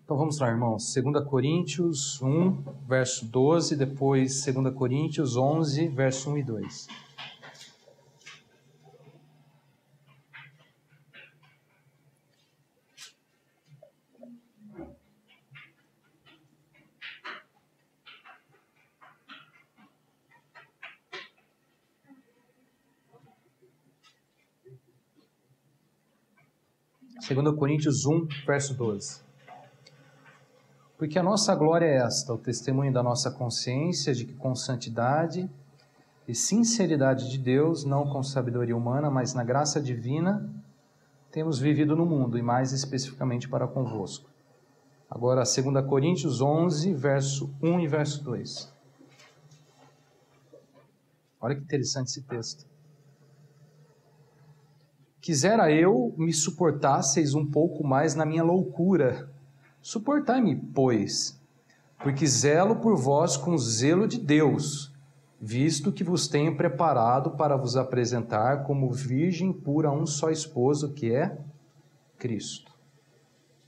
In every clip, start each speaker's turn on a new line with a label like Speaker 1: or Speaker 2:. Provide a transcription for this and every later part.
Speaker 1: Então vamos lá, irmãos. 2 Coríntios 1, verso 12, depois 2 Coríntios 11, verso 1 e 2. Segundo Coríntios 1, verso 12. Porque a nossa glória é esta, o testemunho da nossa consciência de que com santidade e sinceridade de Deus, não com sabedoria humana, mas na graça divina, temos vivido no mundo, e mais especificamente para convosco. Agora, 2 Coríntios 11, verso 1 e verso 2. Olha que interessante esse texto. Quisera eu me suportasseis um pouco mais na minha loucura. Suportai-me, pois, porque zelo por vós com zelo de Deus, visto que vos tenho preparado para vos apresentar como virgem pura a um só esposo, que é Cristo.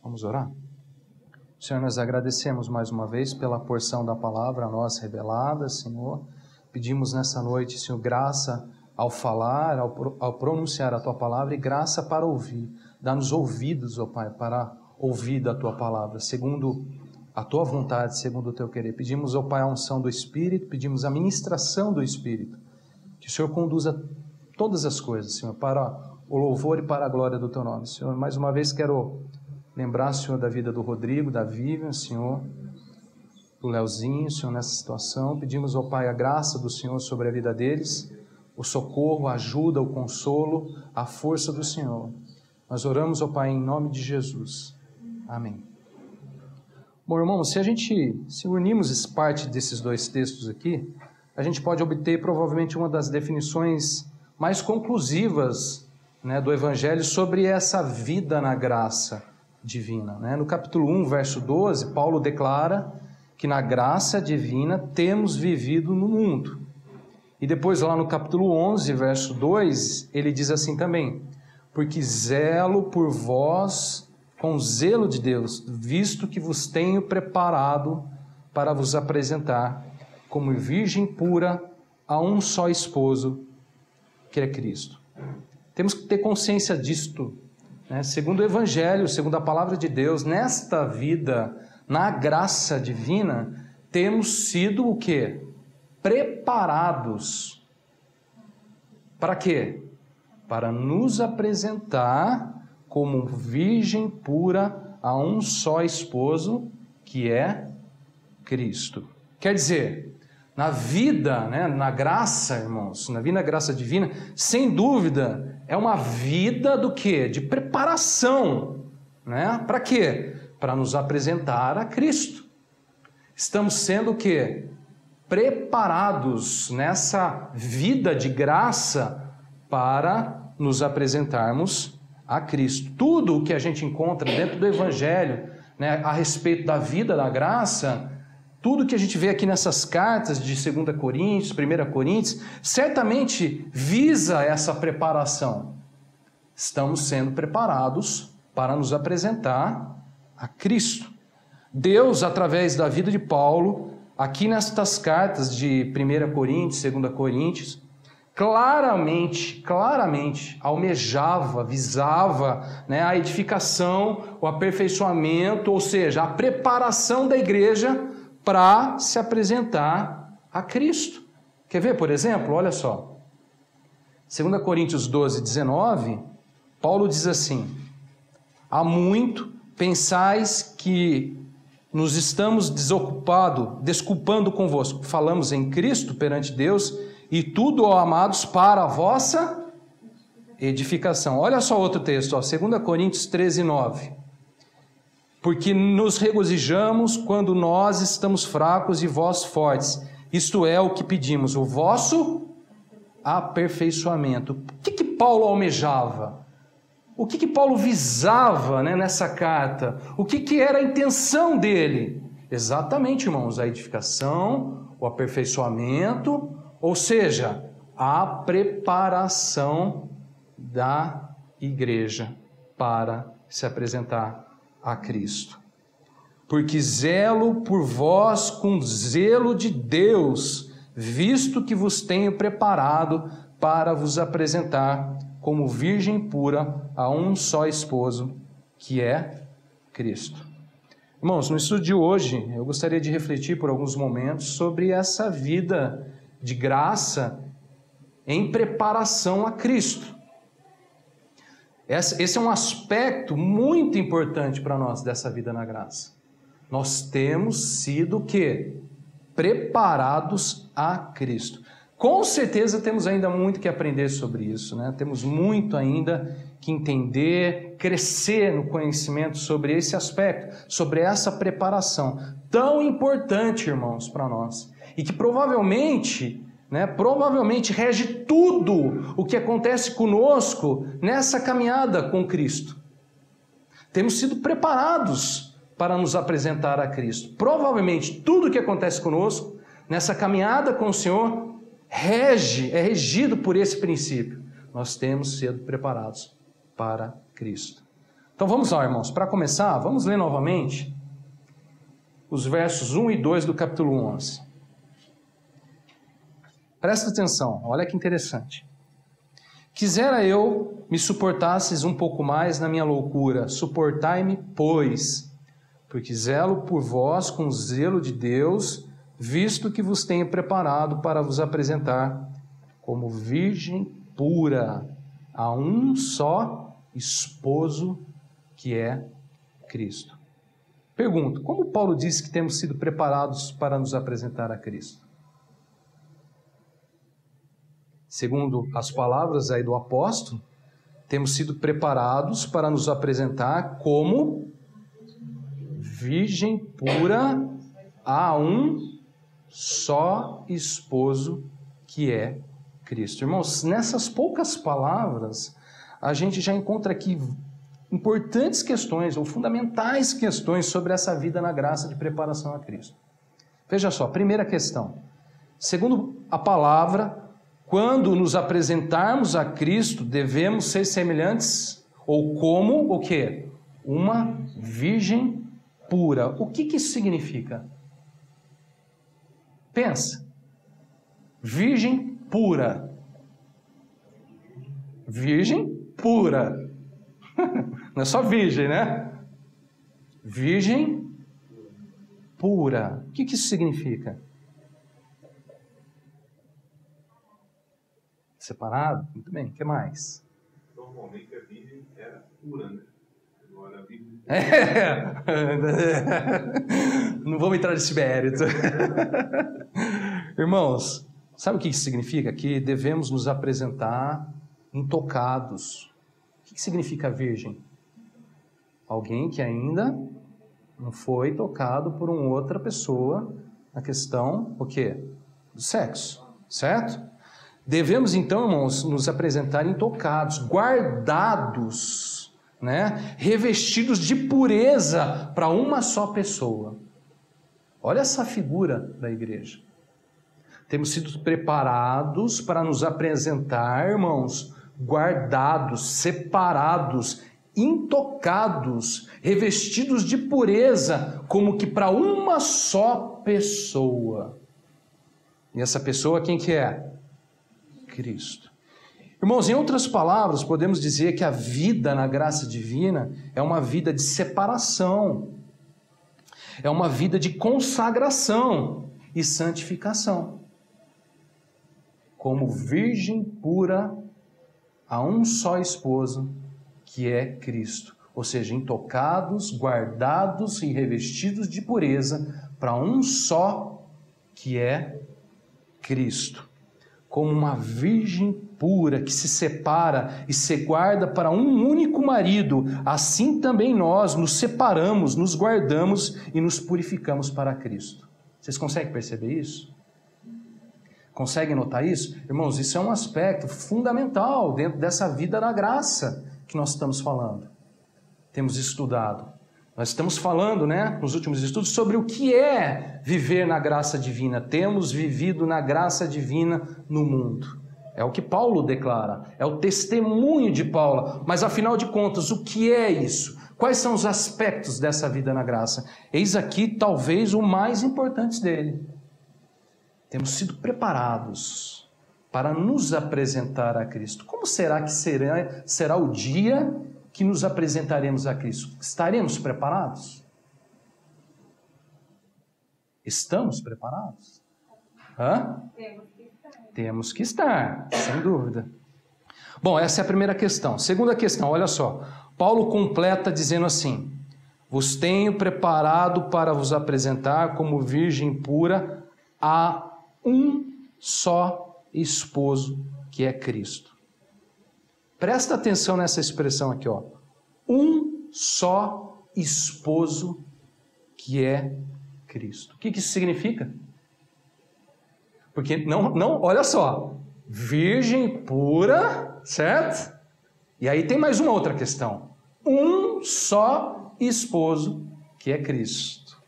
Speaker 1: Vamos orar? Senhor, nós agradecemos mais uma vez pela porção da palavra a nós revelada, Senhor. Pedimos nessa noite, Senhor, graça ao falar, ao pronunciar a Tua palavra e graça para ouvir. Dá-nos ouvidos, ó Pai, para ouvir da Tua palavra, segundo a Tua vontade, segundo o Teu querer. Pedimos, ó Pai, a unção do Espírito, pedimos a ministração do Espírito, que o Senhor conduza todas as coisas, Senhor, para o louvor e para a glória do Teu nome. Senhor, mais uma vez quero lembrar, Senhor, da vida do Rodrigo, da Vivian, Senhor, do Leozinho, Senhor, nessa situação. Pedimos, ó Pai, a graça do Senhor sobre a vida deles, o socorro, a ajuda, o consolo, a força do Senhor. Nós oramos, ó Pai, em nome de Jesus. Amém. Bom, irmãos, se unirmos parte desses dois textos aqui, a gente pode obter provavelmente uma das definições mais conclusivas, né, do Evangelho sobre essa vida na graça divina. Né? No capítulo 1, verso 12, Paulo declara que na graça divina temos vivido no mundo. E depois lá no capítulo 11, verso 2, ele diz assim também: porque zelo por vós com zelo de Deus, visto que vos tenho preparado para vos apresentar como virgem pura a um só esposo, que é Cristo. Temos que ter consciência disto, né? Segundo o Evangelho, segundo a palavra de Deus, nesta vida, na graça divina, temos sido o quê? Preparados. Para quê? Para nos apresentar como virgem pura a um só esposo, que é Cristo. Quer dizer, na vida, né, na graça, irmãos, na vida na graça divina, sem dúvida, é uma vida do quê? De preparação. Né? Para quê? Para nos apresentar a Cristo. Estamos sendo o quê? Preparados nessa vida de graça para nos apresentarmos a Cristo. Tudo o que a gente encontra dentro do Evangelho, né, a respeito da vida da graça, tudo que a gente vê aqui nessas cartas de 2 Coríntios, 1 Coríntios, certamente visa essa preparação. Estamos sendo preparados para nos apresentar a Cristo. Deus, através da vida de Paulo, aqui nestas cartas de 1 Coríntios, 2 Coríntios, claramente almejava, visava, né, a edificação, o aperfeiçoamento, ou seja, a preparação da igreja para se apresentar a Cristo. Quer ver, por exemplo? Olha só. 2 Coríntios 12, 19, Paulo diz assim: há muito pensais que nos estamos desculpando convosco. Falamos em Cristo perante Deus, e tudo, ó amados, para a vossa edificação. Olha só outro texto, ó, 2 Coríntios 13, 9. Porque nos regozijamos quando nós estamos fracos e vós fortes. Isto é o que pedimos, o vosso aperfeiçoamento. O que Paulo almejava? O que Paulo visava, né, nessa carta? O que era a intenção dele? Exatamente, irmãos, a edificação, o aperfeiçoamento, ou seja, a preparação da igreja para se apresentar a Cristo. porque zelo por vós com zelo de Deus, visto que vos tenho preparado para vos apresentar como virgem pura a um só esposo, que é Cristo. Irmãos, no estudo de hoje, eu gostaria de refletir por alguns momentos sobre essa vida de graça em preparação a Cristo. Esse é um aspecto muito importante para nós dessa vida na graça. Nós temos sido o quê? Preparados a Cristo. Com certeza temos ainda muito que aprender sobre isso, né? Temos muito ainda que entender, crescer no conhecimento sobre esse aspecto, sobre essa preparação tão importante, irmãos, para nós. E que provavelmente rege tudo o que acontece conosco nessa caminhada com Cristo. Temos sido preparados para nos apresentar a Cristo. Provavelmente tudo o que acontece conosco nessa caminhada com o Senhor é regido por esse princípio. Nós temos sido preparados para Cristo. Então vamos lá, irmãos. Para começar, vamos ler novamente os versos 1 e 2 do capítulo 11. Presta atenção, olha que interessante. Quisera eu me suportasses um pouco mais na minha loucura, suportai-me, pois, porque zelo por vós com zelo de Deus, visto que vos tenho preparado para vos apresentar como virgem pura a um só esposo, que é Cristo. Pergunto, como Paulo disse que temos sido preparados para nos apresentar a Cristo? Segundo as palavras aí do apóstolo, temos sido preparados para nos apresentar como virgem pura a um só esposo, que é Cristo. Irmãos, nessas poucas palavras, a gente já encontra aqui importantes questões, ou fundamentais questões sobre essa vida na graça de preparação a Cristo. Veja só, primeira questão. Segundo a palavra, quando nos apresentarmos a Cristo, devemos ser semelhantes, ou como, o quê? Uma virgem pura. O que isso significa? Pensa. Virgem pura. Virgem pura. Não é só virgem, né? Virgem pura. O que isso significa? Separado? Muito bem. O que mais?
Speaker 2: Normalmente a virgem era pura, né? Agora a virgem...
Speaker 1: Não vamos entrar nesse mérito. Irmãos, sabe o que isso significa? Que devemos nos apresentar intocados. O que significa virgem? Alguém que ainda não foi tocado por uma outra pessoa na questão, o quê? Do sexo, certo? Devemos então, irmãos, nos apresentar intocados, guardados, né? Revestidos de pureza para uma só pessoa. Olha essa figura da igreja. Temos sido preparados para nos apresentar, irmãos, guardados, separados, intocados, revestidos de pureza, como que para uma só pessoa. E essa pessoa quem que é? Cristo. Irmãos, em outras palavras, podemos dizer que a vida na graça divina é uma vida de separação, é uma vida de consagração e santificação. Como virgem pura a um só esposo, que é Cristo. Ou seja, intocados, guardados e revestidos de pureza para um só, que é Cristo. Como uma virgem pura que se separa e se guarda para um único marido, assim também nós nos separamos, nos guardamos e nos purificamos para Cristo. Vocês conseguem perceber isso? Conseguem notar isso? Irmãos, isso é um aspecto fundamental dentro dessa vida na graça que nós estamos falando. Temos estudado. Nós estamos falando, nos últimos estudos, sobre o que é viver na graça divina. Temos vivido na graça divina no mundo. É o que Paulo declara, é o testemunho de Paulo. Mas, afinal de contas, o que é isso? Quais são os aspectos dessa vida na graça? Eis aqui talvez o mais importante dele. Temos sido preparados para nos apresentar a Cristo. Como será que será o dia que nos apresentaremos a Cristo? Estaremos preparados? Estamos preparados? Hã? Temos que estar, sem dúvida. Bom, essa é a primeira questão. Segunda questão, olha só. Paulo completa dizendo assim: vos tenho preparado para vos apresentar como virgem pura a um só esposo, que é Cristo. Presta atenção nessa expressão aqui, ó. Um só esposo, que é Cristo. O que isso significa? Porque não, olha só, virgem pura, certo? E aí tem mais uma outra questão. Um só esposo, que é Cristo.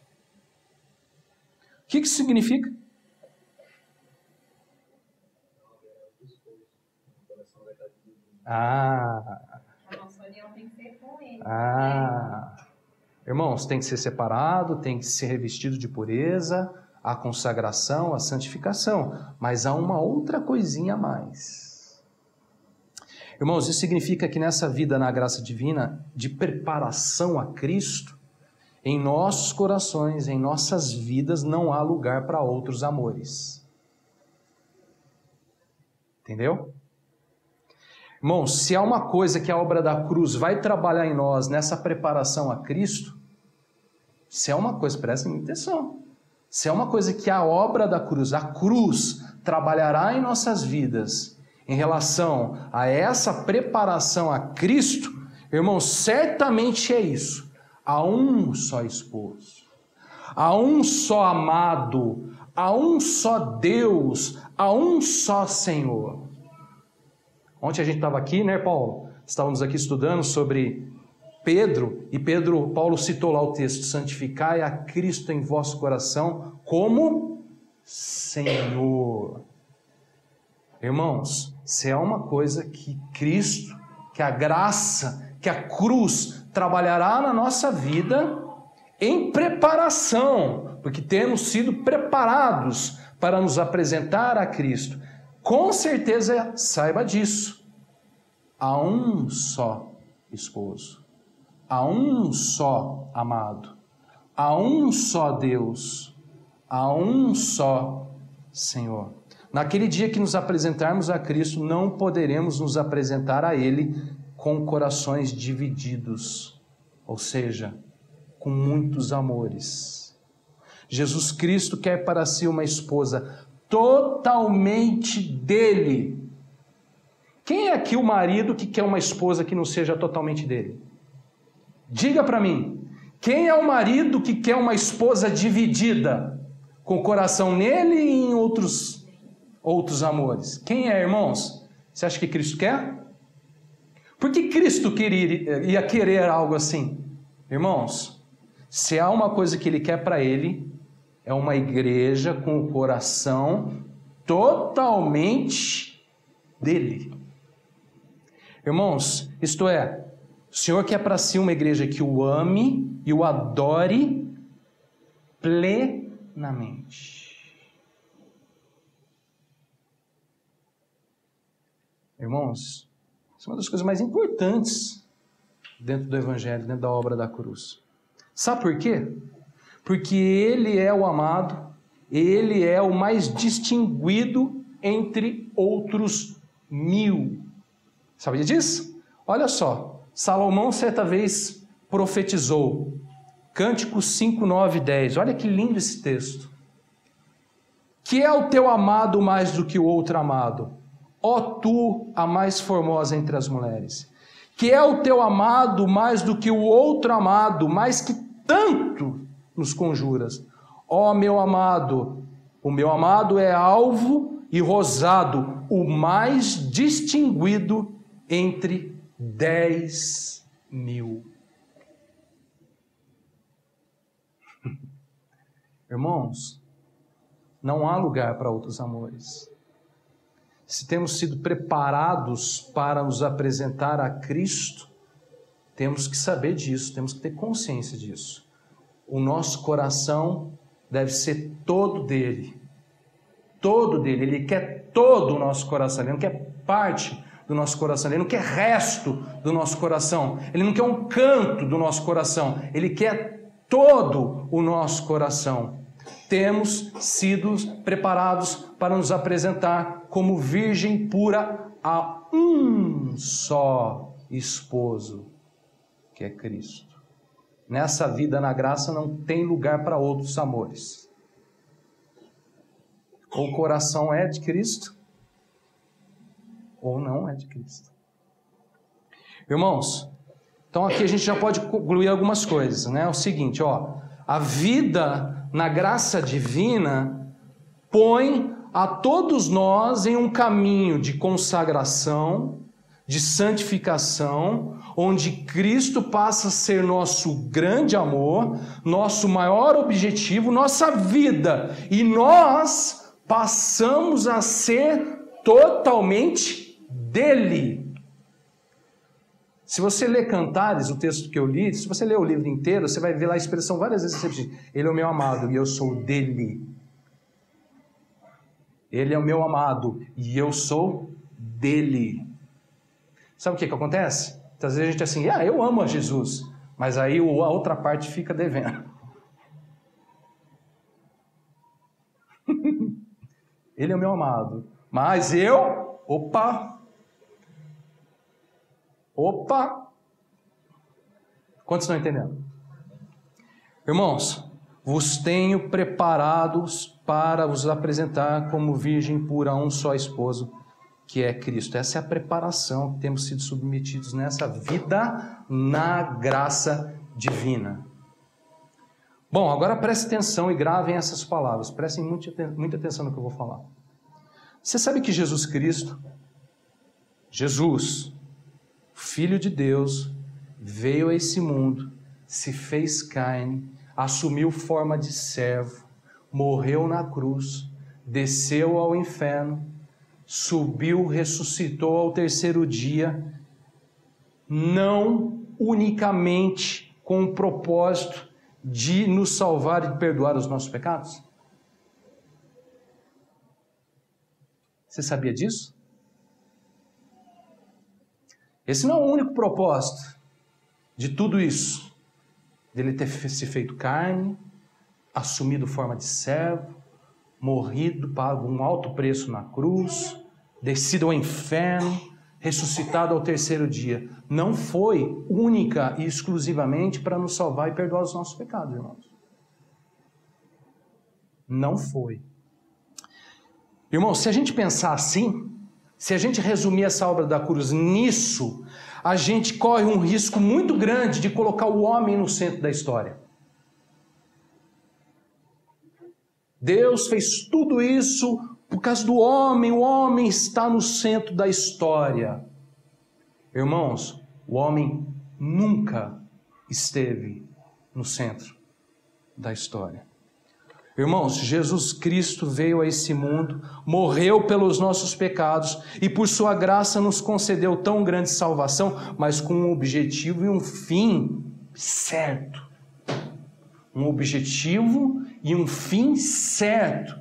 Speaker 1: O que isso significa? Irmãos, tem que ser separado, tem que ser revestido de pureza, a consagração, a santificação, mas há uma outra coisinha a mais. Irmãos, isso significa que nessa vida na graça divina, de preparação a Cristo, em nossos corações, em nossas vidas, não há lugar para outros amores. Entendeu? Irmãos, se há uma coisa que a obra da cruz vai trabalhar em nós nessa preparação a Cristo, se é uma coisa, prestem atenção, se é uma coisa que a obra da cruz, a cruz, trabalhará em nossas vidas em relação a essa preparação a Cristo, irmãos, certamente é isso. Há um só esposo, há um só amado, há um só Deus, há um só Senhor. Ontem a gente estava aqui, né, Paulo? Estávamos aqui estudando sobre Pedro, e Paulo citou lá o texto: santificai a Cristo em vosso coração como Senhor. Irmãos, se é uma coisa que Cristo, que a graça, que a cruz trabalhará na nossa vida em preparação, porque temos sido preparados para nos apresentar a Cristo. Com certeza, saiba disso. Há um só esposo, há um só amado, há um só Deus, há um só Senhor. Naquele dia que nos apresentarmos a Cristo, não poderemos nos apresentar a Ele com corações divididos, ou seja, com muitos amores. Jesus Cristo quer para si uma esposa totalmente dele. Quem é aqui o marido que quer uma esposa que não seja totalmente dele? Diga para mim, quem é o marido que quer uma esposa dividida, com o coração nele e em outros amores? Quem é, irmãos? Você acha que Cristo quer? Por que Cristo ia querer algo assim? Irmãos, se há uma coisa que Ele quer para Ele, é uma igreja com o coração totalmente dele. Irmãos, isto é, o Senhor quer para si uma igreja que o ame e o adore plenamente. Irmãos, isso é uma das coisas mais importantes dentro do Evangelho, dentro da obra da cruz. Sabe por quê? Porque Ele é o amado, Ele é o mais distinguido entre outros 1000. Sabia disso? Olha só, Salomão certa vez profetizou, Cânticos 5, 9 e 10, olha que lindo esse texto. Que é o teu amado mais do que o outro amado? Ó tu, a mais formosa entre as mulheres. Que é o teu amado mais do que o outro amado, mais que tanto nos conjuras. Ó meu amado, o meu amado é alvo e rosado, o mais distinguido entre 10.000. Irmãos, não há lugar para outros amores. Se temos sido preparados para nos apresentar a Cristo, Temos que saber disso, temos que ter consciência disso. O nosso coração deve ser todo dele. Todo dele. Ele quer todo o nosso coração. Ele não quer parte do nosso coração. Ele não quer resto do nosso coração. Ele não quer um canto do nosso coração. Ele quer todo o nosso coração. Temos sido preparados para nos apresentar como virgem pura a um só esposo, que é Cristo. Nessa vida na graça não tem lugar para outros amores. Ou o coração é de Cristo, ou não é de Cristo. Irmãos, então aqui a gente já pode concluir algumas coisas, né? É o seguinte, a vida na graça divina põe a todos nós em um caminho de consagração, de santificação, onde Cristo passa a ser nosso grande amor, nosso maior objetivo, nossa vida, e nós passamos a ser totalmente dele. Se você ler Cantares, o texto que eu li, se você ler o livro inteiro, você vai ver lá a expressão várias vezes, ele é o meu amado e eu sou dele. Ele é o meu amado e eu sou dele. Sabe o que acontece? Às vezes a gente é assim, eu amo a Jesus, mas aí a outra parte fica devendo. Ele é o meu amado, mas eu, opa, quantos estão entendendo? Irmãos, vos tenho preparados para vos apresentar como virgem pura a um só esposo, que é Cristo. Essa é a preparação que temos sido submetidos nessa vida na graça divina. Bom, agora preste atenção e gravem essas palavras. Prestem muita atenção no que eu vou falar. Você sabe que Jesus Cristo, Jesus, Filho de Deus, veio a esse mundo, se fez carne, assumiu forma de servo, morreu na cruz, desceu ao inferno, subiu, ressuscitou ao terceiro dia, não unicamente com o propósito de nos salvar e perdoar os nossos pecados? Você sabia disso? Esse não é o único propósito de tudo isso, dele ter se feito carne, assumido forma de servo, morrido, pago um alto preço na cruz, descido ao inferno, ressuscitado ao terceiro dia. Não foi única e exclusivamente para nos salvar e perdoar os nossos pecados, irmãos. Não foi. Irmãos, se a gente pensar assim, se a gente resumir essa obra da cruz nisso, a gente corre um risco muito grande de colocar o homem no centro da história. Deus fez tudo isso por causa do homem, o homem está no centro da história. Irmãos, o homem nunca esteve no centro da história. Irmãos, Jesus Cristo veio a esse mundo, morreu pelos nossos pecados e por sua graça nos concedeu tão grande salvação, mas com um objetivo e um fim certo. Um objetivo e um fim certo.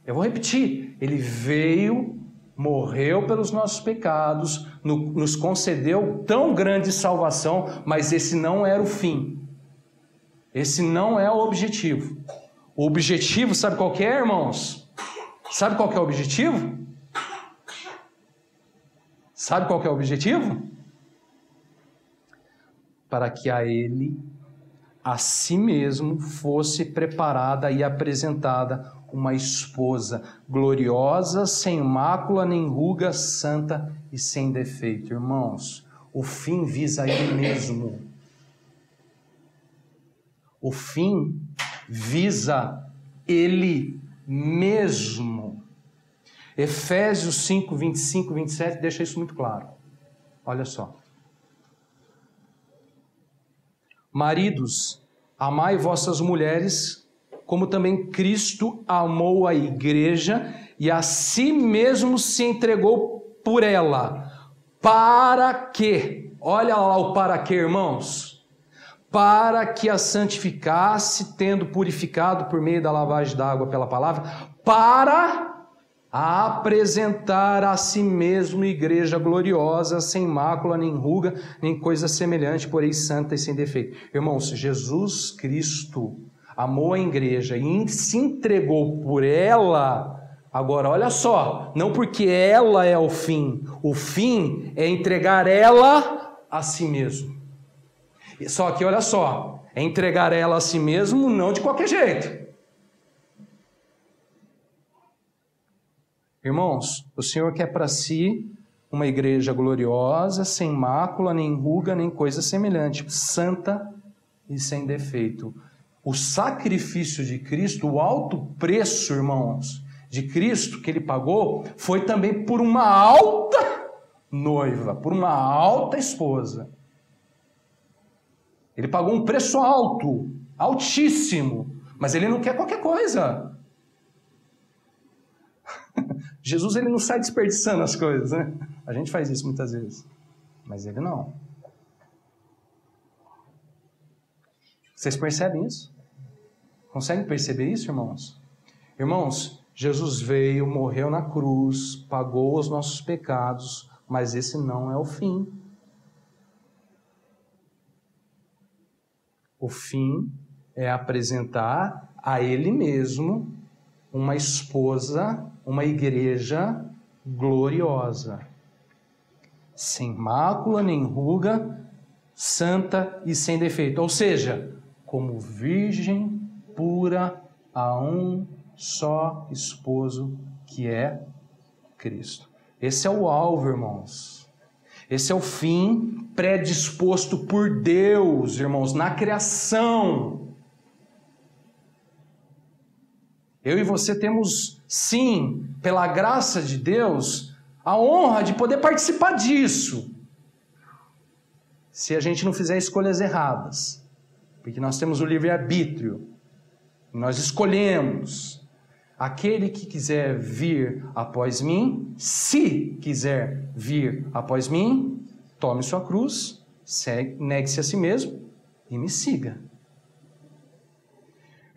Speaker 1: Eu vou repetir, ele veio, morreu pelos nossos pecados, nos concedeu tão grande salvação, mas esse não era o fim. Esse não é o objetivo. O objetivo, sabe qual que é, irmãos? Sabe qual que é o objetivo? Sabe qual que é o objetivo? Para que a ele, a si mesmo, fosse preparada e apresentada uma esposa gloriosa, sem mácula nem ruga, santa e sem defeito. Irmãos, o fim visa ele mesmo. O fim visa ele mesmo. Efésios 5, 25, 27 deixa isso muito claro. Olha só. Maridos, amai vossas mulheres, como também Cristo amou a igreja e a si mesmo se entregou por ela, para que Olha lá o para quê, irmãos. Para que a santificasse, tendo purificado por meio da lavagem d'água pela palavra, para apresentar a si mesmo igreja gloriosa, sem mácula, nem ruga, nem coisa semelhante, porém santa e sem defeito. Irmãos, Jesus Cristo amou a igreja e se entregou por ela. Agora, olha só, não porque ela é o fim é entregar ela a si mesmo. Só que, olha só, é entregar ela a si mesmo não de qualquer jeito. Irmãos, o Senhor quer para si uma igreja gloriosa, sem mácula, nem ruga, nem coisa semelhante, santa e sem defeito. O sacrifício de Cristo, o alto preço, irmãos, de Cristo que ele pagou, foi também por uma alta noiva, por uma alta esposa. Ele pagou um preço alto, altíssimo, mas ele não quer qualquer coisa. Jesus, ele não sai desperdiçando as coisas, né? A gente faz isso muitas vezes, mas ele não. Vocês percebem isso? Conseguem perceber isso, irmãos? Irmãos, Jesus veio, morreu na cruz, pagou os nossos pecados, mas esse não é o fim. O fim é apresentar a Ele mesmo uma esposa, uma igreja gloriosa, sem mácula nem ruga, santa e sem defeito. Ou seja, como virgem pura a um só esposo, que é Cristo. Esse é o alvo, irmãos. Esse é o fim predisposto por Deus, irmãos, na criação. Eu e você temos, sim, pela graça de Deus, a honra de poder participar disso. Se a gente não fizer escolhas erradas. Porque nós temos o livre-arbítrio. Nós escolhemos. Aquele que quiser vir após mim, se quiser vir após mim, tome sua cruz, negue-se a si mesmo e me siga.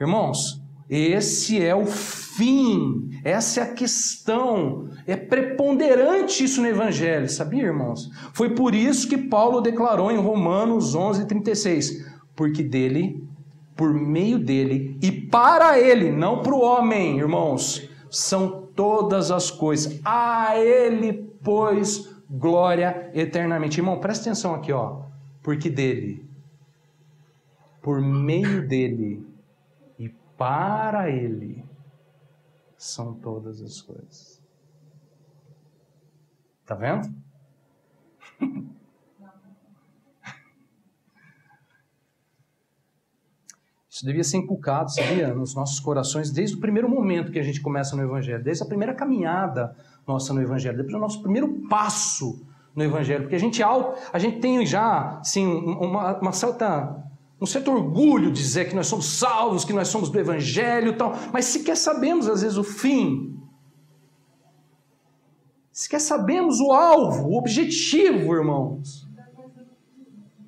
Speaker 1: Irmãos, esse é o fim, essa é a questão, é preponderante isso no Evangelho, sabia, irmãos? Foi por isso que Paulo declarou em Romanos 11:36, porque dele, por meio dele e para ele, não para o homem, irmãos, são todas as coisas. A ele, pois, glória eternamente. Irmão, presta atenção aqui, ó. Porque dele, por meio dele e para ele, são todas as coisas. Tá vendo? Isso devia ser inculcado, sabia, nos nossos corações, desde o primeiro momento que a gente começa no Evangelho, desde a primeira caminhada nossa no Evangelho, desde o nosso primeiro passo no Evangelho, porque a gente tem já assim, um certo orgulho de dizer que nós somos salvos, que nós somos do Evangelho e tal, mas sequer sabemos às vezes o fim, sequer sabemos o alvo, o objetivo, irmãos.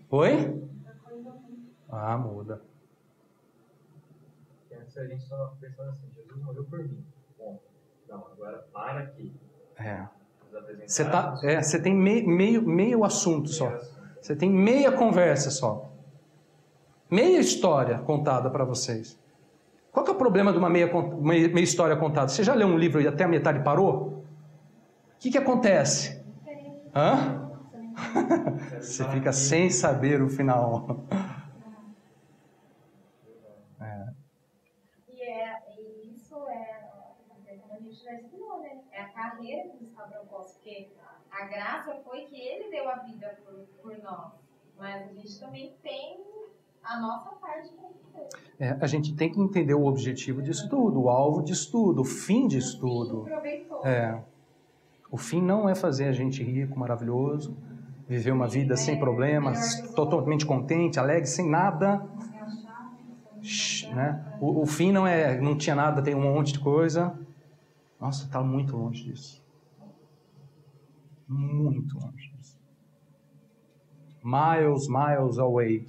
Speaker 1: Oi? Ah, muda.
Speaker 2: A gente estava pensando assim, Jesus morreu por mim. Bom, não, agora para aqui.
Speaker 1: Você tem meio assunto só. Você tem meia conversa só. Meia história contada para vocês. Qual que é o problema de uma meia história contada? Você já leu um livro e até a metade parou? O que acontece? Hã? Você fica sem saber o final.
Speaker 3: É a carreira que está proposta, porque a graça foi que ele deu a vida por nós, mas a gente também tem a nossa parte para fazer.
Speaker 1: A gente tem que entender o objetivo disso tudo, o alvo disso tudo, o fim disso tudo. O fim não é fazer a gente rico, maravilhoso, viver uma vida sem problemas, totalmente contente, alegre, sem nada. Né? O fim não tinha nada, tem um monte de coisa. Nossa, está muito longe disso. Muito longe disso. Miles away.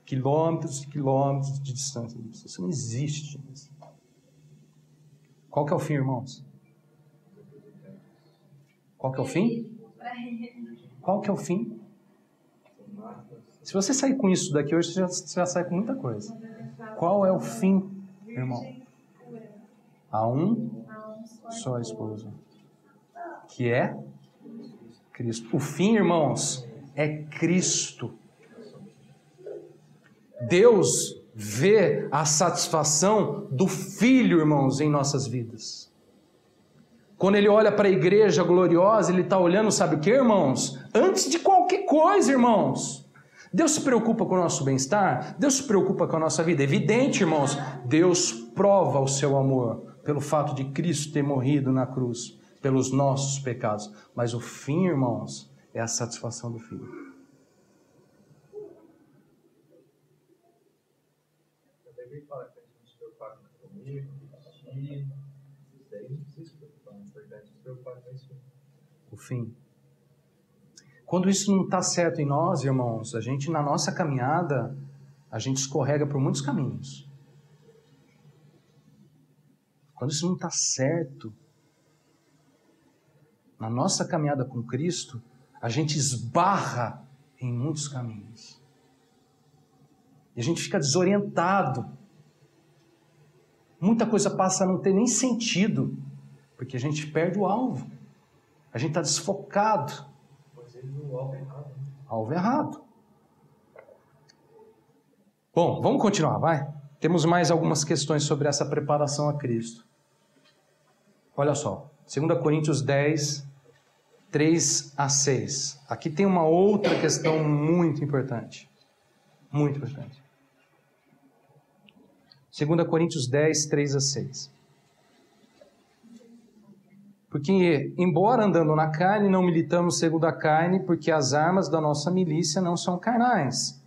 Speaker 1: Quilômetros e quilômetros de distância. Isso não existe. Qual que é o fim, irmãos? Qual que é o fim? Qual que é o fim? Se você sair com isso daqui hoje, você já sai com muita coisa. Qual é o fim, irmão? Há um só esposo, que é Cristo. O fim, irmãos, é Cristo. Deus vê a satisfação do Filho, irmãos, em nossas vidas. Quando Ele olha para a igreja gloriosa, Ele está olhando, sabe o que, irmãos? Antes de qualquer coisa, irmãos. Deus se preocupa com o nosso bem-estar? Deus se preocupa com a nossa vida? É evidente, irmãos. Deus prova o seu amor pelo fato de Cristo ter morrido na cruz pelos nossos pecados. Mas o fim, irmãos, é a satisfação do Filho.
Speaker 2: Eu também falo que a gente se preocupar com comer, com vestir. Isso daí não precisa se preocupar. É importante se preocupar com isso.
Speaker 1: O fim. Quando isso não está certo em nós, irmãos, a gente, na nossa caminhada, a gente escorrega por muitos caminhos. Quando isso não está certo, na nossa caminhada com Cristo, a gente esbarra em muitos caminhos. E a gente fica desorientado. Muita coisa passa a não ter nem sentido, porque a gente perde o alvo. A gente está desfocado.
Speaker 2: No alvo errado.
Speaker 1: Alvo errado. Bom, vamos continuar, vai? Temos mais algumas questões sobre essa preparação a Cristo. Olha só, 2 Coríntios 10, 3 a 6. Aqui tem uma outra questão muito importante. Muito importante. 2 Coríntios 10, 3 a 6. Porque, embora andando na carne, não militamos segundo a carne, porque as armas da nossa milícia não são carnais,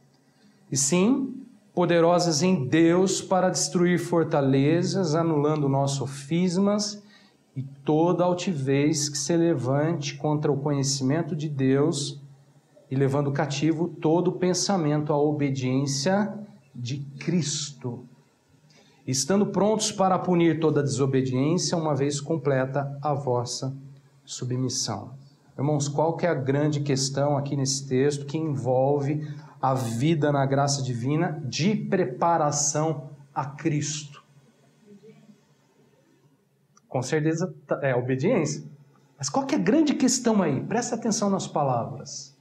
Speaker 1: e sim poderosas em Deus para destruir fortalezas, anulando nossos sofismas e toda altivez que se levante contra o conhecimento de Deus, e levando cativo todo pensamento à obediência de Cristo, estando prontos para punir toda desobediência, uma vez completa a vossa submissão. Irmãos, qual que é a grande questão aqui nesse texto que envolve a vida na graça divina de preparação a Cristo? Com certeza é a obediência. Mas qual que é a grande questão aí? Presta atenção nas palavras.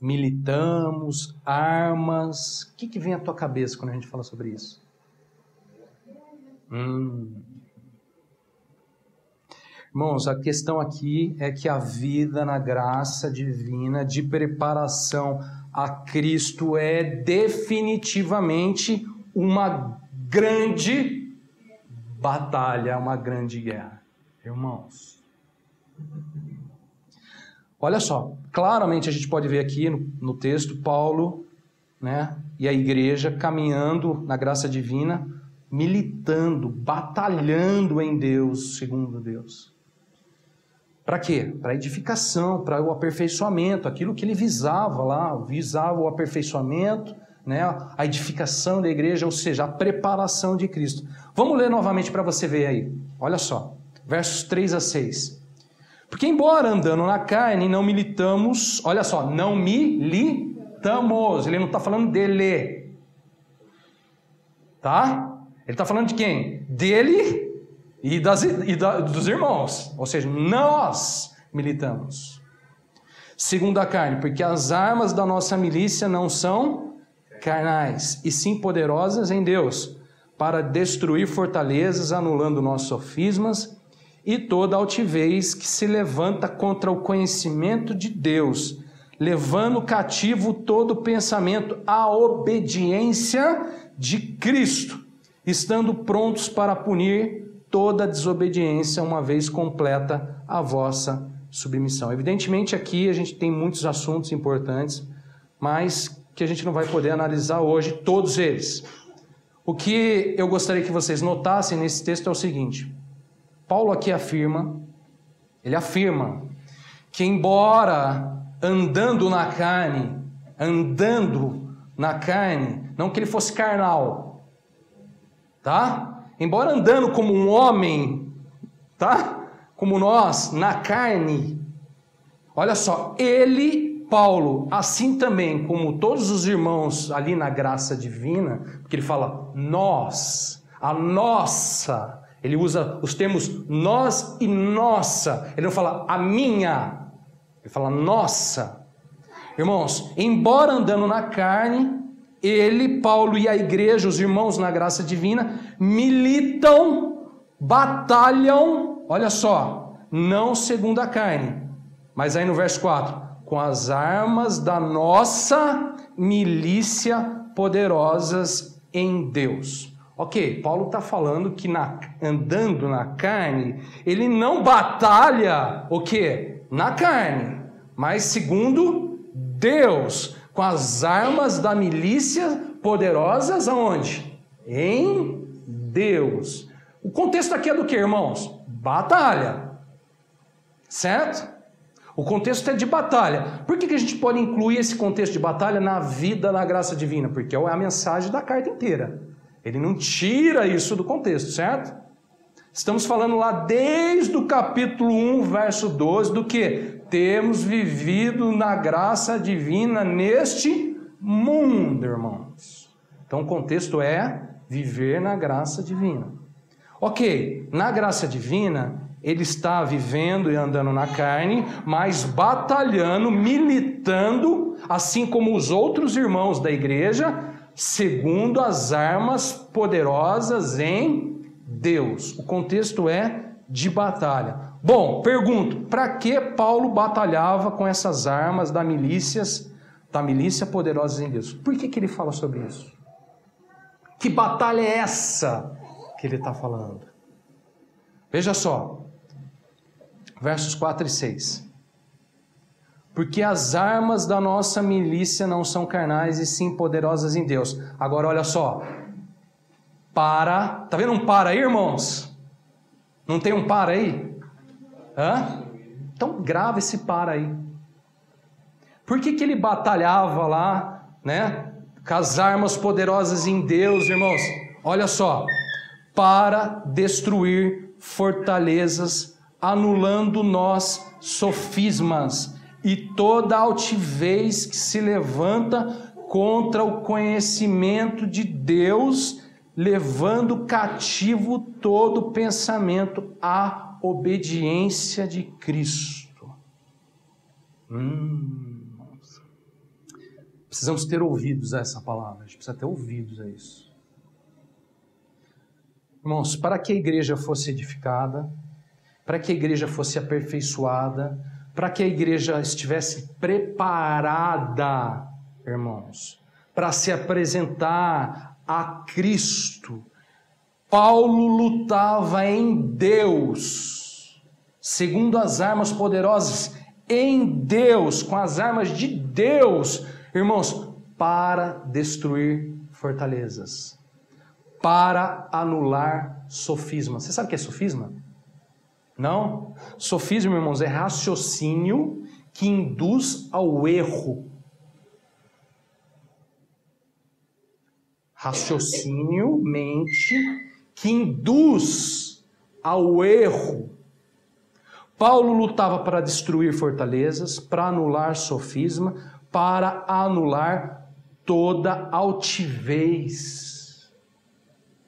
Speaker 1: Militamos, armas. O que vem à tua cabeça quando a gente fala sobre isso? Irmãos, a questão aqui é que a vida na graça divina de preparação a Cristo é definitivamente uma grande batalha, uma grande guerra. Irmãos, olha só, claramente a gente pode ver aqui no texto Paulo, né, e a igreja caminhando na graça divina, militando, batalhando em Deus, segundo Deus. Para quê? Para edificação, para o aperfeiçoamento, aquilo que ele visava lá, visava o aperfeiçoamento, né, a edificação da igreja, ou seja, a preparação de Cristo. Vamos ler novamente para você ver aí, olha só, versos 3 a 6. Porque embora andando na carne, não militamos, olha só, não militamos, ele não está falando dele, tá? Ele está falando de quem? Dele e dos irmãos, ou seja, nós militamos. Segundo a carne, porque as armas da nossa milícia não são carnais, e sim poderosas em Deus, para destruir fortalezas, anulando nossos sofismas, e toda altivez que se levanta contra o conhecimento de Deus, levando cativo todo pensamento à obediência de Cristo, estando prontos para punir toda desobediência, uma vez completa a vossa submissão. Evidentemente aqui a gente tem muitos assuntos importantes, mas que a gente não vai poder analisar hoje todos eles. O que eu gostaria que vocês notassem nesse texto é o seguinte: Paulo aqui afirma que embora andando na carne, não que ele fosse carnal, tá? Embora andando como um homem, tá? Como nós, na carne, olha só, ele, Paulo, assim também como todos os irmãos ali na graça divina, porque ele fala nós, a nossa, ele usa os termos nós e nossa, ele não fala a minha, ele fala nossa. Irmãos, embora andando na carne, ele, Paulo e a igreja, os irmãos na graça divina, militam, batalham, olha só, não segundo a carne, mas aí no verso 4, com as armas da nossa milícia poderosas em Deus. Ok, Paulo está falando que andando na carne, ele não batalha o quê? Na carne, mas segundo Deus, com as armas da milícia poderosas aonde? Em Deus. O contexto aqui é do que, irmãos? Batalha. Certo? O contexto é de batalha. Por que a gente pode incluir esse contexto de batalha na vida da graça divina? Porque é a mensagem da carta inteira. Ele não tira isso do contexto, certo? Estamos falando lá desde o capítulo 1, verso 12, do que? Temos vivido na graça divina neste mundo, irmãos. Então o contexto é viver na graça divina. Ok, na graça divina, ele está vivendo e andando na carne, mas batalhando, militando, assim como os outros irmãos da igreja, segundo as armas poderosas em Deus. O contexto é de batalha. Bom, pergunto, para que Paulo batalhava com essas armas da milícia poderosas em Deus? Por que ele fala sobre isso? Que batalha é essa que ele está falando? Veja só, versos 4 e 6. Porque as armas da nossa milícia não são carnais e sim poderosas em Deus. Agora olha só. Tá vendo um para aí, irmãos? Não tem um para aí? Hã? Então grava esse para aí. Por que ele batalhava lá, né? Com as armas poderosas em Deus, irmãos? Olha só. Para destruir fortalezas, anulando nós sofismas e toda altivez que se levanta contra o conhecimento de Deus, levando cativo todo pensamento à obediência de Cristo. Precisamos ter ouvidos a essa palavra, a gente precisa ter ouvidos a isso. Irmãos, para que a igreja fosse edificada, para que a igreja fosse aperfeiçoada, para que a igreja estivesse preparada, irmãos, para se apresentar a Cristo, Paulo lutava em Deus, segundo as armas poderosas, em Deus, com as armas de Deus, irmãos, para destruir fortalezas, para anular sofisma. Você sabe o que é sofisma? Não? Sofisma, irmãos, é raciocínio que induz ao erro. Raciocínio, mente, que induz ao erro. Paulo lutava para destruir fortalezas, para anular sofisma, para anular toda altivez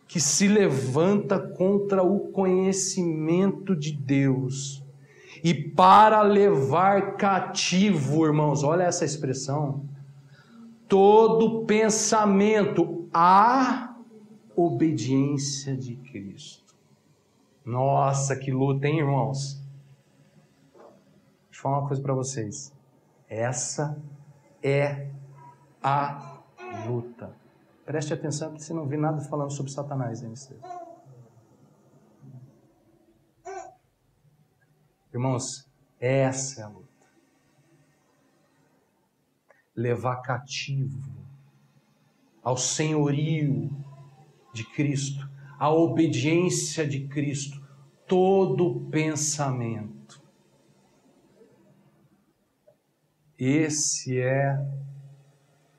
Speaker 1: que se levanta contra o conhecimento de Deus, e para levar cativo, irmãos, olha essa expressão, todo pensamento à obediência de Cristo. Nossa, que luta, hein, irmãos? Deixa eu falar uma coisa para vocês. Essa é a luta. Preste atenção, porque você não vê nada falando sobre Satanás nesse texto. Irmãos, essa é a luta. Levar cativo ao senhorio de Cristo, à obediência de Cristo, todo pensamento.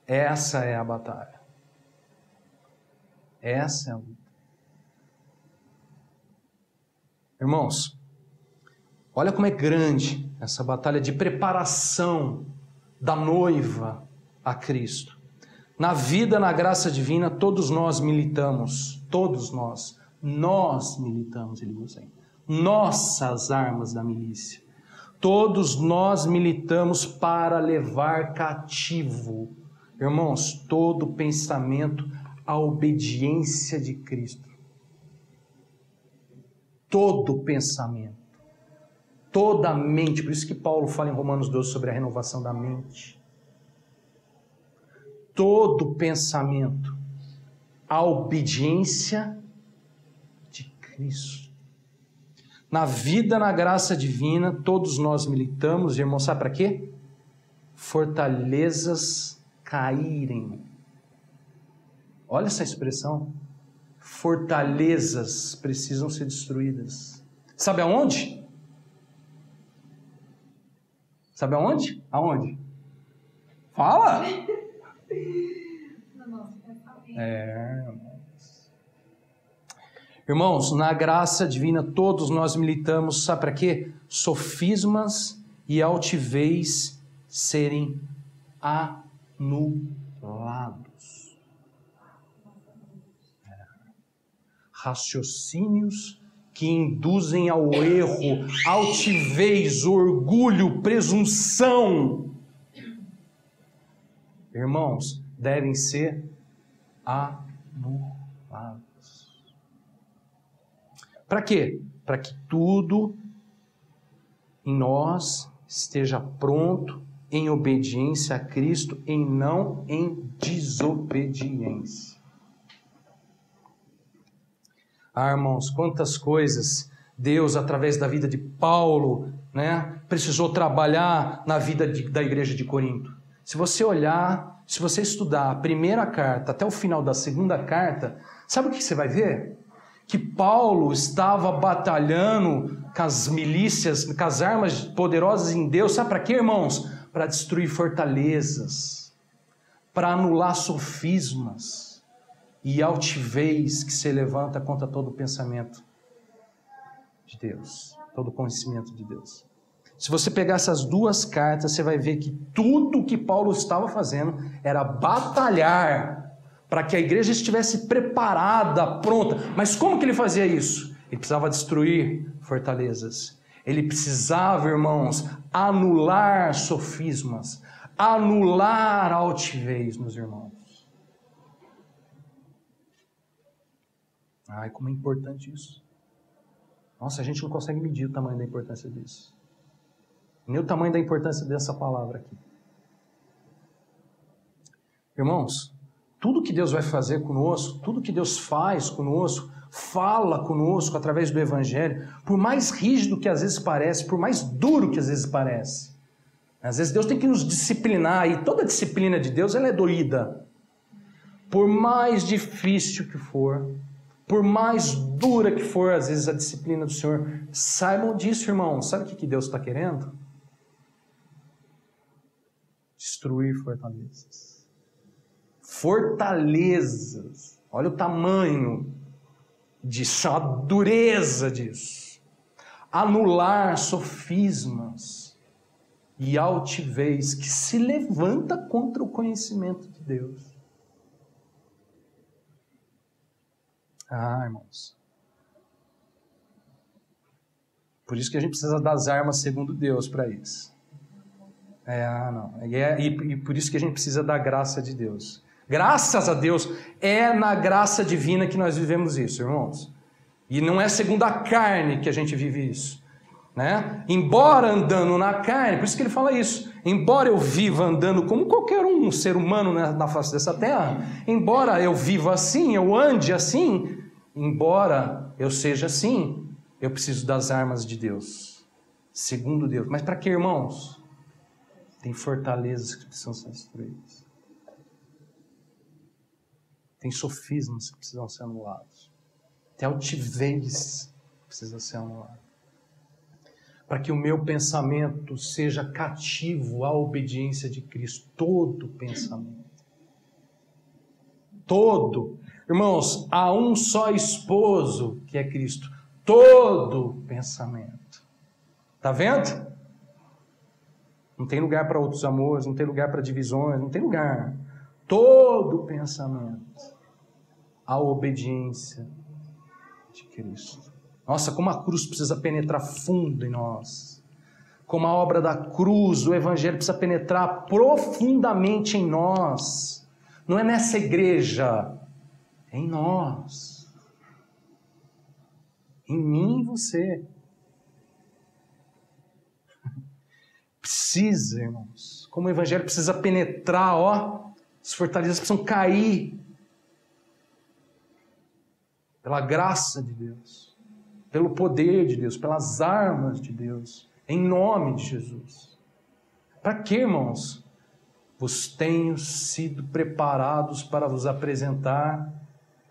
Speaker 1: Essa é a batalha. Essa é a luta. Irmãos, olha como é grande essa batalha de preparação da noiva a Cristo. Na vida, na graça divina, todos nós militamos. Todos nós. Nós militamos, ele usa aí. Nossas armas da milícia. Todos nós militamos para levar cativo, irmãos, todo pensamento à obediência de Cristo. Todo pensamento, toda mente, por isso que Paulo fala em Romanos 12 sobre a renovação da mente. Todo pensamento à obediência de Cristo. Na vida, na graça divina, todos nós militamos, irmãos, sabe para quê? Fortalezas caírem. Olha essa expressão. Fortalezas precisam ser destruídas. Sabe aonde? Sabe aonde? Aonde? Fala!
Speaker 3: No nosso pensamento.
Speaker 1: Irmãos, na graça divina todos nós militamos, sabe para quê? Sofismas e altivez serem anulados. Raciocínios que induzem ao erro, altivez, orgulho, presunção. Irmãos, devem ser anulados. Para quê? Para que tudo em nós esteja pronto em obediência a Cristo e não em desobediência. Irmãos, quantas coisas Deus, através da vida de Paulo, precisou trabalhar na vida da igreja de Corinto. Se você olhar, se você estudar a primeira carta até o final da segunda carta, sabe o que você vai ver? Que Paulo estava batalhando com as milícias, com as armas poderosas em Deus. Sabe para quê, irmãos? Para destruir fortalezas, para anular sofismas e altivez que se levanta contra todo o pensamento de Deus, todo o conhecimento de Deus. Se você pegar essas duas cartas, você vai ver que tudo o que Paulo estava fazendo era batalhar para que a igreja estivesse preparada, pronta. Mas como que ele fazia isso? Ele precisava destruir fortalezas. Ele precisava, irmãos, anular sofismas, anular altivez nos irmãos. Ai, como é importante isso. Nossa, a gente não consegue medir o tamanho da importância disso. Nem o tamanho da importância dessa palavra aqui. Irmãos, tudo que Deus vai fazer conosco, tudo que Deus faz conosco, fala conosco através do Evangelho, por mais rígido que às vezes parece, por mais duro que às vezes parece. Às vezes Deus tem que nos disciplinar, e toda a disciplina de Deus ela é doída. Por mais difícil que for, por mais dura que for às vezes a disciplina do Senhor, saibam disso, irmãos. Sabe o que Deus está querendo? Destruir fortalezas. Fortalezas. Olha o tamanho disso, a dureza disso. Anular sofismas e altivez que se levanta contra o conhecimento de Deus. Irmãos. Por isso que a gente precisa das armas segundo Deus para isso. E por isso que a gente precisa da graça de Deus. Graças a Deus, é na graça divina que nós vivemos isso, irmãos. E não é segundo a carne que a gente vive isso. Embora andando na carne, por isso que ele fala isso. Embora eu viva andando como qualquer um ser humano na face dessa terra, embora eu viva assim, eu ande assim, embora eu seja assim, eu preciso das armas de Deus. Segundo Deus. Mas para que, irmãos? Tem fortalezas que precisam ser destruídas. Tem sofismas que precisam ser anulados. Tem altivez que precisa ser anulada. para que o meu pensamento seja cativo à obediência de Cristo. Todo pensamento. Todo. Irmãos, há um só esposo que é Cristo. Todo pensamento. Está vendo? Não tem lugar para outros amores, não tem lugar para divisões, não tem lugar. Todo pensamento. A obediência de Cristo. Nossa, como a cruz precisa penetrar fundo em nós. Como a obra da cruz, o Evangelho precisa penetrar profundamente em nós. Não é nessa igreja, é em nós. Em mim e você. Precisa, irmãos. Como o Evangelho precisa penetrar, ó. As fortalezas precisam cair. Pela graça de Deus. Pelo poder de Deus. Pelas armas de Deus. Em nome de Jesus. Para quê, irmãos? Vos tenho sido preparados para vos apresentar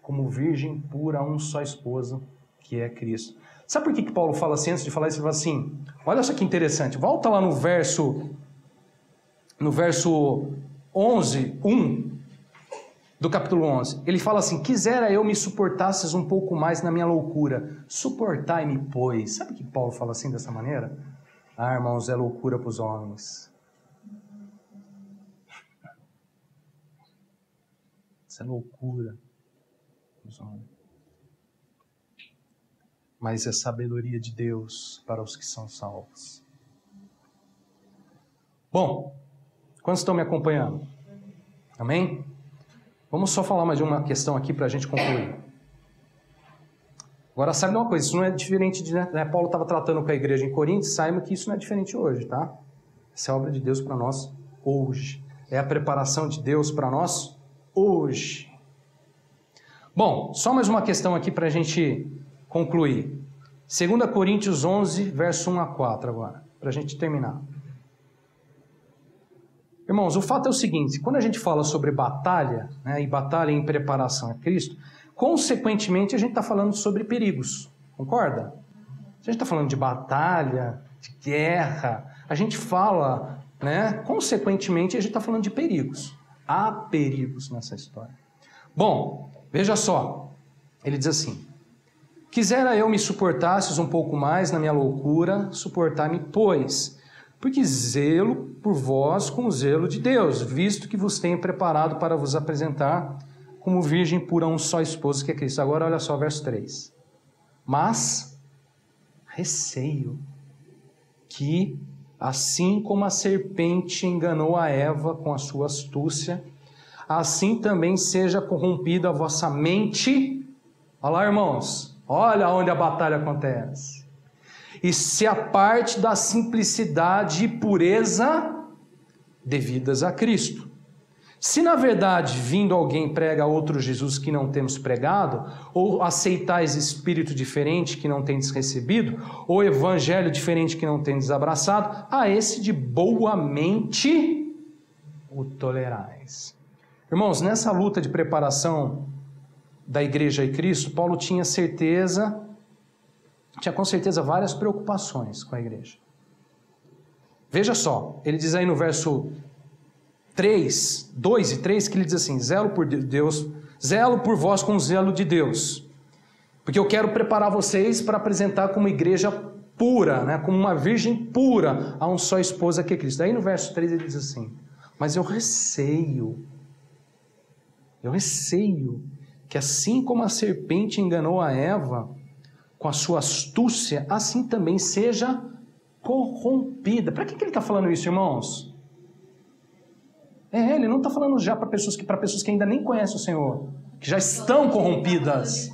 Speaker 1: como virgem pura a um só esposo, que é Cristo. Sabe por que Paulo fala assim? Antes de falar isso, ele fala assim, olha só que interessante, volta lá no verso 11, 1 do capítulo 11. Ele fala assim, quisera eu me suportasses um pouco mais na minha loucura. Suportai-me, pois. Sabe que Paulo fala assim dessa maneira? Ah, irmãos, é loucura para os homens. Isso é loucura para os homens. Mas é sabedoria de Deus para os que são salvos. Bom, quantos estão me acompanhando? Amém? Vamos só falar mais de uma questão aqui para a gente concluir. Agora, sabe de uma coisa, isso não é diferente de... Né? Paulo estava tratando com a igreja em Corinto, saiba que isso não é diferente hoje, tá? Essa é a obra de Deus para nós hoje. É a preparação de Deus para nós hoje. Bom, só mais uma questão aqui para a gente concluir. 2 Coríntios 11, verso 1 a 4 agora, para a gente terminar. Irmãos, o fato é o seguinte, quando a gente fala sobre batalha, né, e batalha em preparação a Cristo, consequentemente a gente está falando sobre perigos, concorda? Se a gente está falando de batalha, de guerra, a gente fala, né, consequentemente a gente está falando de perigos. Há perigos nessa história. Bom, veja só, ele diz assim, quisera eu me suportasses um pouco mais na minha loucura, suportar-me, pois, porque zelo por vós com o zelo de Deus, visto que vos tenho preparado para vos apresentar como virgem pura a um só esposo, que é Cristo. Agora olha só, verso 3. Mas receio que, assim como a serpente enganou a Eva com a sua astúcia, assim também seja corrompida a vossa mente. Olha lá, irmãos, olha onde a batalha acontece. E se aparte da simplicidade e pureza devidas a Cristo. Se na verdade, vindo alguém prega outro Jesus que não temos pregado, ou aceitais espírito diferente que não tendes recebido, ou evangelho diferente que não tendes abraçado, a esse de boa mente o tolerais. Irmãos, nessa luta de preparação da igreja e Cristo, Paulo tinha com certeza várias preocupações com a igreja. Veja só, ele diz aí no verso 3, 2 e 3, que ele diz assim, zelo por Deus, zelo por vós com o zelo de Deus, porque eu quero preparar vocês para apresentar como igreja pura, né, como uma virgem pura, a um só esposa que é Cristo. Aí no verso 3 ele diz assim, mas eu receio que assim como a serpente enganou a Eva com a sua astúcia, assim também seja corrompida. Para que ele está falando isso, irmãos? Ele não está falando já para pessoas que ainda nem conhecem o Senhor, que já estão corrompidas.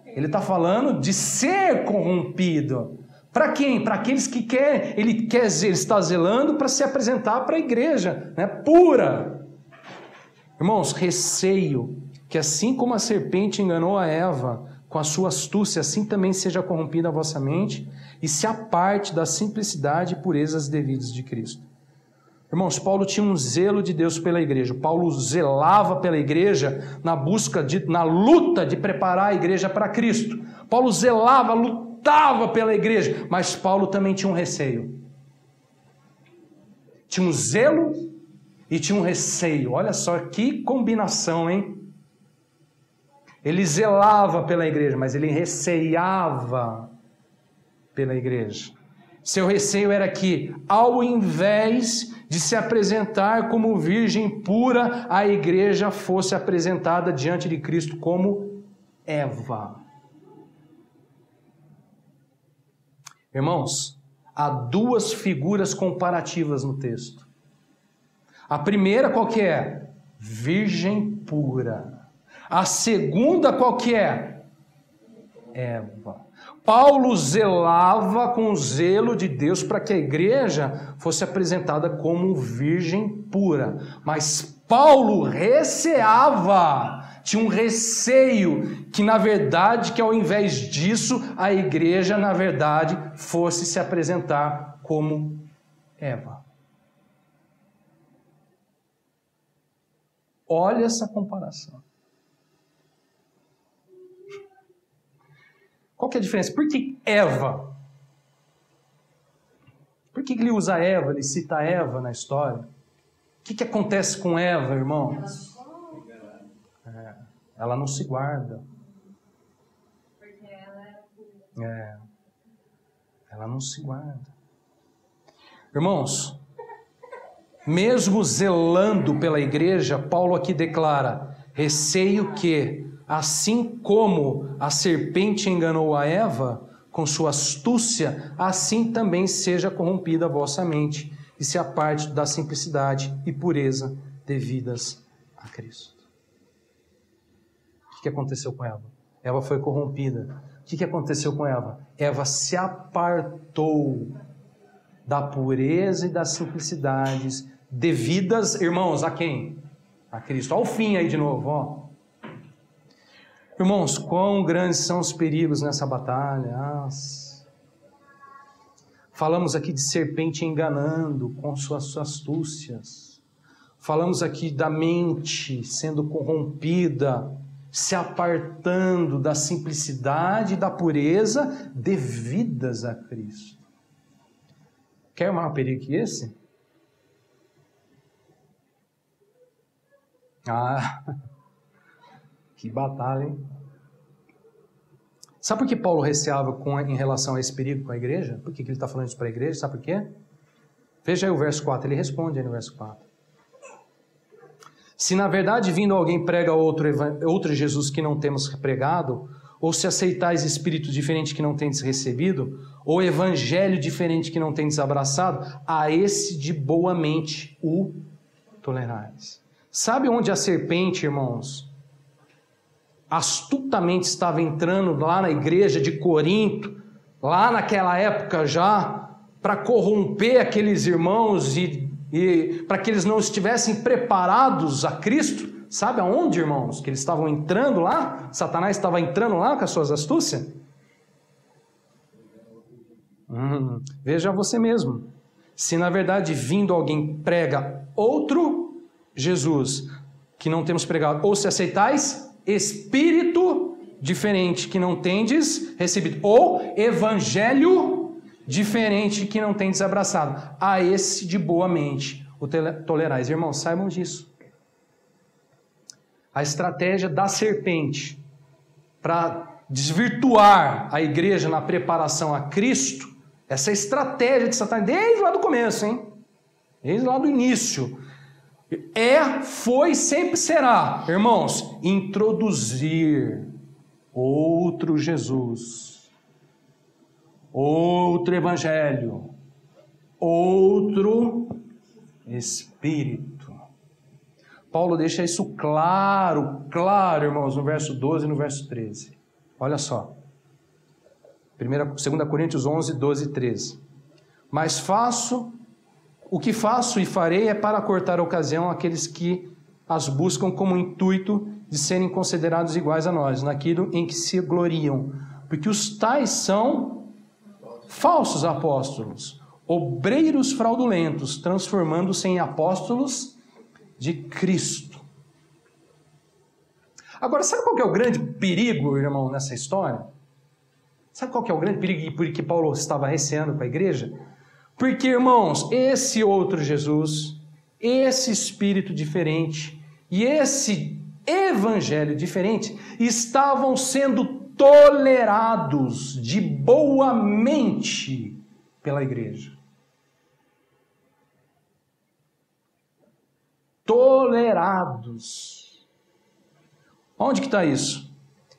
Speaker 1: Ele está falando de ser corrompido. Para quem? Para aqueles que querem, ele está zelando para se apresentar para a igreja, né, pura. Irmãos, receio que assim como a serpente enganou a Eva com a sua astúcia, assim também seja corrompida a vossa mente e se aparte da simplicidade e purezas devidas de Cristo. Irmãos, Paulo tinha um zelo de Deus pela igreja. Paulo zelava pela igreja na luta de preparar a igreja para Cristo. Paulo zelava, lutava pela igreja, mas Paulo também tinha um receio. Tinha um zelo e tinha um receio. Olha só que combinação, hein? Ele zelava pela igreja, mas ele receiava pela igreja. Seu receio era que, ao invés de se apresentar como virgem pura, a igreja fosse apresentada diante de Cristo como Eva. Irmãos, há duas figuras comparativas no texto. A primeira qual que é? Virgem pura. A segunda qual que é? Eva. Paulo zelava com o zelo de Deus para que a igreja fosse apresentada como virgem pura. Mas Paulo receava, tinha um receio que na verdade, que ao invés disso, a igreja na verdade fosse se apresentar como Eva. Olha essa comparação. Qual que é a diferença? Por que Eva? Por que ele usa Eva, ele cita Eva na história? O que acontece com Eva, irmãos? Ela não se guarda.
Speaker 3: Porque ela
Speaker 1: Ela não se guarda. Irmãos, mesmo zelando pela igreja, Paulo aqui declara: receio que, assim como a serpente enganou a Eva com sua astúcia, assim também seja corrompida a vossa mente e se aparte da simplicidade e pureza devidas a Cristo. O que aconteceu com Eva? Eva foi corrompida. O que aconteceu com Eva? Eva se apartou da pureza e das simplicidades devidas, irmãos, a quem? A Cristo. Olha o fim aí de novo, ó. Irmãos, quão grandes são os perigos nessa batalha. Falamos aqui de serpente enganando com suas astúcias. Falamos aqui da mente sendo corrompida, se apartando da simplicidade e da pureza devidas a Cristo. Quer maior perigo que esse? Que batalha, hein? Sabe por que Paulo receava em relação a esse perigo com a igreja? Por que ele está falando isso para a igreja? Sabe por quê? Veja aí o verso 4, ele responde aí no verso 4. Se na verdade vindo alguém prega outro Jesus que não temos pregado, ou se aceitais espírito diferente que não tendes recebido, ou evangelho diferente que não tendes abraçado, a esse de boa mente o tolerais. Sabe onde a serpente, irmãos, astutamente estava entrando lá na igreja de Corinto, lá naquela época já, para corromper aqueles irmãos e para que eles não estivessem preparados a Cristo? Sabe aonde, irmãos, que eles estavam entrando lá? Satanás estava entrando lá com as suas astúcias? Veja você mesmo. Se na verdade vindo alguém prega outro Jesus que não temos pregado, ou se aceitais espírito diferente que não tendes recebido, ou evangelho diferente que não tendes abraçado, a esse de boa mente o tolerais. Irmãos, saibam disso. A estratégia da serpente para desvirtuar a igreja na preparação a Cristo, essa estratégia de Satanás, desde lá do começo, hein? Desde lá do início, foi e sempre será, irmãos, introduzir outro Jesus, outro evangelho, outro Espírito. Paulo deixa isso claro, irmãos, no verso 12 e no verso 13. Olha só. 2 Coríntios 11, 12 e 13. Mas o que faço e farei é para cortar a ocasião àqueles que as buscam como intuito de serem considerados iguais a nós, naquilo em que se gloriam. Porque os tais são falsos apóstolos, obreiros fraudulentos, transformando-se em apóstolos de Cristo. Agora, sabe qual que é o grande perigo, irmão, nessa história? Sabe qual que é o grande perigo e por que Paulo estava receando com a igreja? Porque, irmãos, esse outro Jesus, esse espírito diferente e esse evangelho diferente estavam sendo tolerados de boa mente pela igreja. Tolerados. Onde que está isso?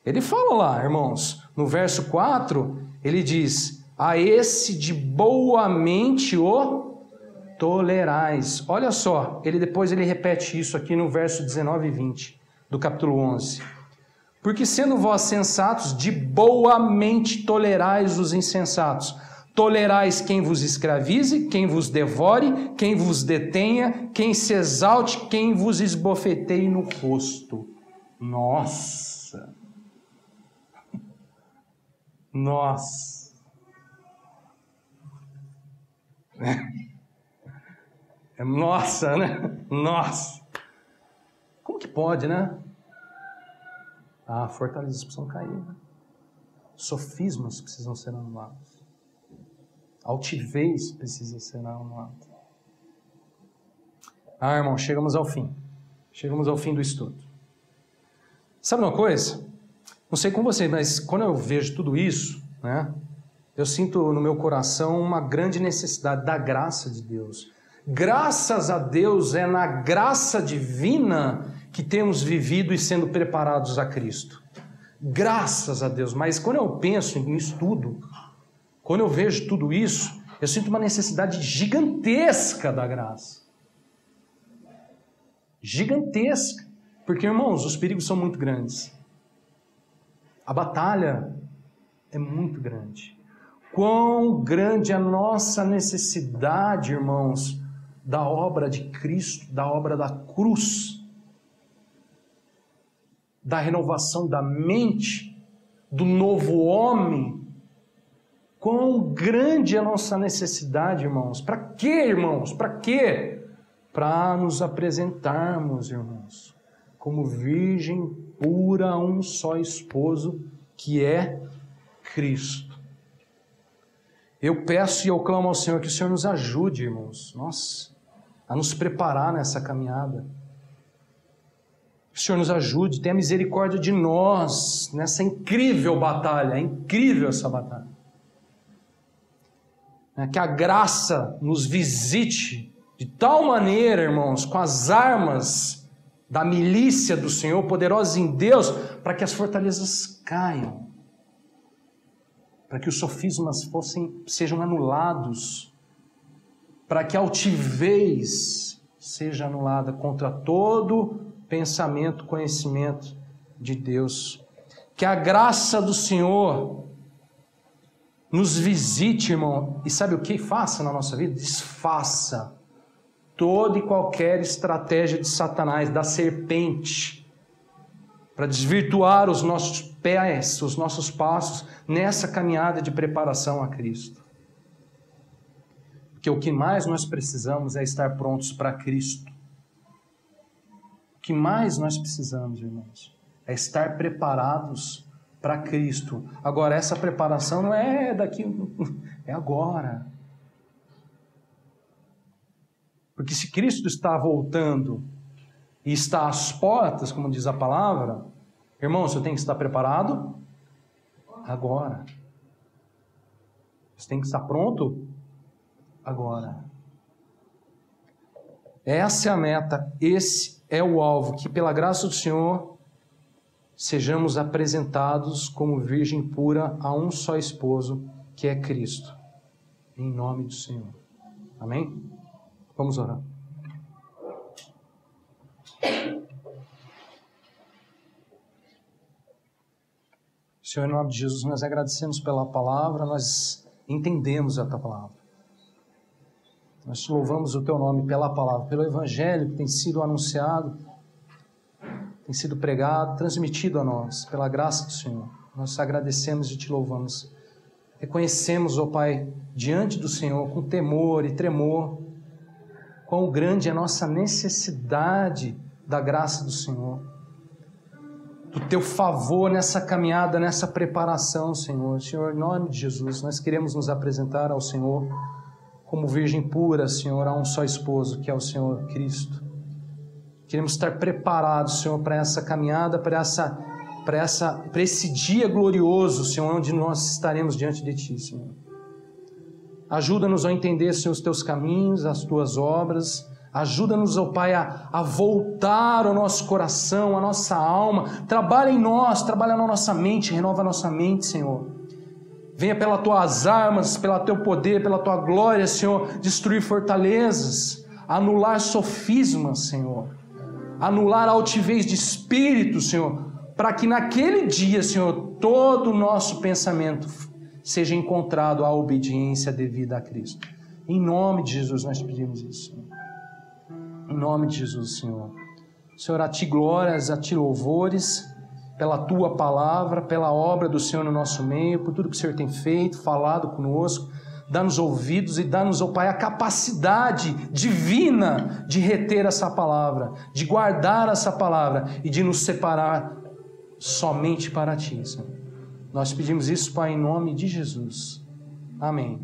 Speaker 1: Ele fala lá, irmãos, no verso 4, ele diz: a esse de boa mente o tolerais. Olha só, depois ele repete isso aqui no verso 19 e 20 do capítulo 11. Porque sendo vós sensatos, de boa mente tolerais os insensatos. Tolerais quem vos escravize, quem vos devore, quem vos detenha, quem se exalte, quem vos esbofeteie no rosto. Nossa! Nossa! Nossa, né? Nossa! Como que pode, né? Fortalezas precisam cair, né? Sofismas precisam ser anulados. Altivez precisa ser anulada. Irmão, chegamos ao fim. Chegamos ao fim do estudo. Sabe uma coisa? Não sei com você, mas quando eu vejo tudo isso, né, eu sinto no meu coração uma grande necessidade da graça de Deus. Graças a Deus, é na graça divina que temos vivido e sendo preparados a Cristo. Graças a Deus. Mas quando eu penso nisso tudo, quando eu vejo tudo isso, eu sinto uma necessidade gigantesca da graça. Gigantesca. Porque, irmãos, os perigos são muito grandes. A batalha é muito grande. Quão grande a nossa necessidade, irmãos, da obra de Cristo, da obra da cruz, da renovação da mente, do novo homem. Quão grande é a nossa necessidade, irmãos. Para quê, irmãos? Para quê? Para nos apresentarmos, irmãos, como virgem pura a um só esposo, que é Cristo. Eu peço e eu clamo ao Senhor que o Senhor nos ajude, irmãos, a nos preparar nessa caminhada. Que o Senhor nos ajude, tenha misericórdia de nós nessa incrível batalha. É incrível essa batalha. Que a graça nos visite de tal maneira, irmãos, com as armas da milícia do Senhor, poderosos em Deus, para que as fortalezas caiam, para que os sofismas sejam anulados, para que a altivez seja anulada contra todo pensamento, conhecimento de Deus. Que a graça do Senhor nos visite, irmão, e sabe o que faça na nossa vida? Desfaça toda e qualquer estratégia de Satanás, da serpente, para desvirtuar os nossos pés, os nossos passos, nessa caminhada de preparação a Cristo. Porque o que mais nós precisamos é estar prontos para Cristo. O que mais nós precisamos, irmãos, é estar preparados para Cristo. Agora, essa preparação não é daqui, é agora. Porque se Cristo está voltando e está às portas, como diz a palavra, irmãos, você tem que estar preparado agora. Você tem que estar pronto agora. Essa é a meta, esse é o alvo, que pela graça do Senhor sejamos apresentados como virgem pura a um só esposo, que é Cristo. Em nome do Senhor. Amém? Vamos orar. Senhor, em nome de Jesus, nós agradecemos pela palavra, nós entendemos a tua palavra. Nós te louvamos o teu nome pela palavra, pelo evangelho que tem sido anunciado, tem sido pregado, transmitido a nós, pela graça do Senhor. Nós agradecemos e te louvamos. Reconhecemos, ó Pai, diante do Senhor, com temor e tremor, quão grande é a nossa necessidade da graça do Senhor. do Teu favor nessa caminhada, nessa preparação, Senhor. Senhor, em nome de Jesus, nós queremos nos apresentar ao Senhor como virgem pura, Senhor, a um só esposo, que é o Senhor Cristo. Queremos estar preparados, Senhor, para essa caminhada, para esse dia glorioso, Senhor, onde nós estaremos diante de Ti, Senhor. Ajuda-nos a entender, Senhor, os Teus caminhos, as Tuas obras. Ajuda-nos, ó Pai, a voltar ao nosso coração, à nossa alma. Trabalha em nós, trabalha na nossa mente, renova a nossa mente, Senhor. Venha pelas Tuas armas, pelo Teu poder, pela Tua glória, Senhor, destruir fortalezas, anular sofismas, Senhor. Anular a altivez de espírito, Senhor, para que naquele dia, Senhor, todo o nosso pensamento seja encontrado à obediência devida a Cristo. Em nome de Jesus nós pedimos isso, Senhor. Em nome de Jesus, Senhor. Senhor, a Ti glórias, a Ti louvores, pela Tua palavra, pela obra do Senhor no nosso meio, por tudo que o Senhor tem feito, falado conosco. Dá-nos ouvidos e dá-nos, ó Pai, a capacidade divina de reter essa palavra, de guardar essa palavra e de nos separar somente para Ti, Senhor. Nós pedimos isso, Pai, em nome de Jesus. Amém.